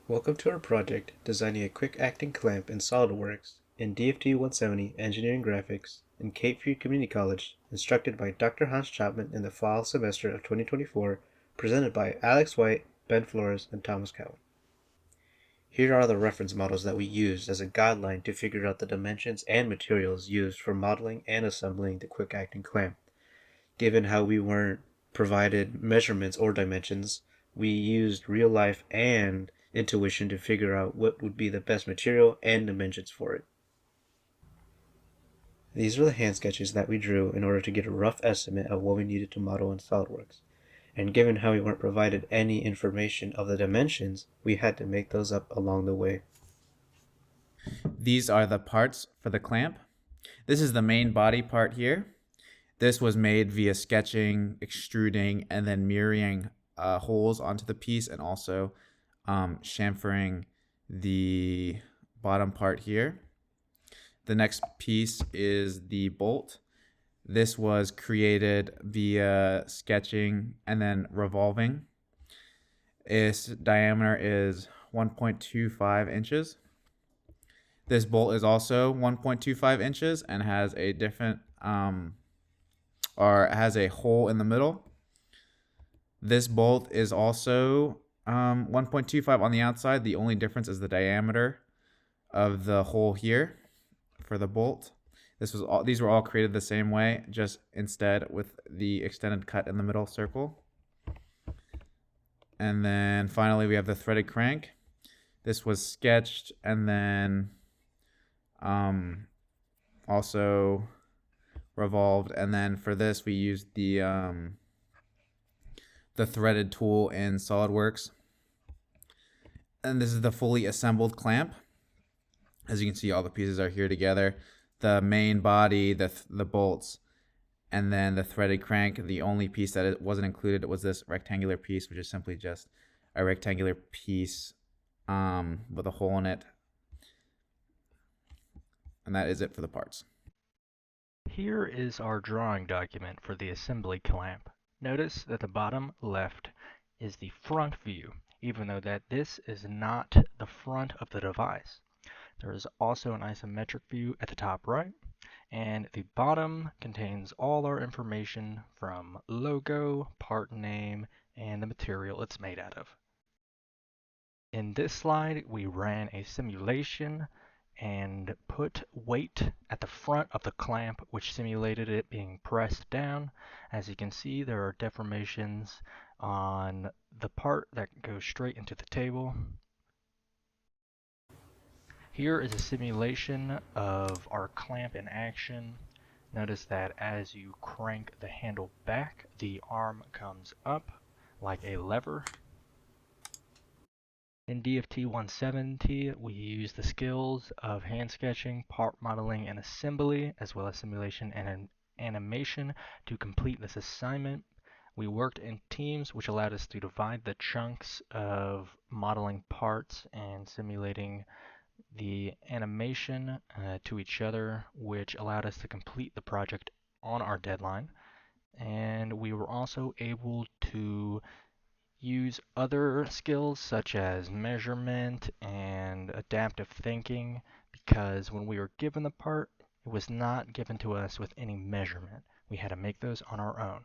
Welcome to our project designing a quick-acting clamp in Solidworks in DFT 170 Engineering Graphics in Cape Fear Community College, instructed by Dr. Hans Chapman in the fall semester of 2024, presented by Alex White, Ben Flores, and Thomas Cowan. Here are the reference models that we used as a guideline to figure out the dimensions and materials used for modeling and assembling the quick-acting clamp. Given how we weren't provided measurements or dimensions, we used real life and intuition to figure out what would be the best material and dimensions for it. These are the hand sketches that we drew in order to get a rough estimate of what we needed to model in SolidWorks. And given how we weren't provided any information of the dimensions, we had to make those up along the way. These are the parts for the clamp. This is the main body part here. This was made via sketching, extruding, and then mirroring holes onto the piece, and also chamfering the bottom part here. The next piece is the bolt. This was created via sketching and then revolving. Its diameter is 1.25 inches. This bolt is also 1.25 inches and has a different has a hole in the middle. This bolt is also 1.25 on the outside. The only difference is the diameter of the hole here for the bolt. These were all created the same way, just instead with the extended cut in the middle circle. And then finally we have the threaded crank. This was sketched and then also revolved, and then for this we used the threaded tool in SolidWorks. And this is the fully assembled clamp. As you can see, all the pieces are here together. The main body, the bolts, and then the threaded crank. The only piece that it wasn't included was this rectangular piece, which is simply just a rectangular piece with a hole in it. And that is it for the parts. Here is our drawing document for the assembly clamp. Notice that the bottom left is the front view, even though that this is not the front of the device. There is also an isometric view at the top right, and the bottom contains all our information from logo, part name, and the material it's made out of. In this slide, we ran a simulation and put weight at the front of the clamp, which simulated it being pressed down. As you can see, there are deformations on the part that goes straight into the table. Here is a simulation of our clamp in action. Notice that as you crank the handle back, the arm comes up like a lever. In DFT 170, we use the skills of hand sketching, part modeling, and assembly, as well as simulation and animation to complete this assignment. We worked in teams, which allowed us to divide the chunks of modeling parts and simulating the animation to each other, which allowed us to complete the project on our deadline. And we were also able to use other skills such as measurement and adaptive thinking, because when we were given the part, it was not given to us with any measurement. We had to make those on our own.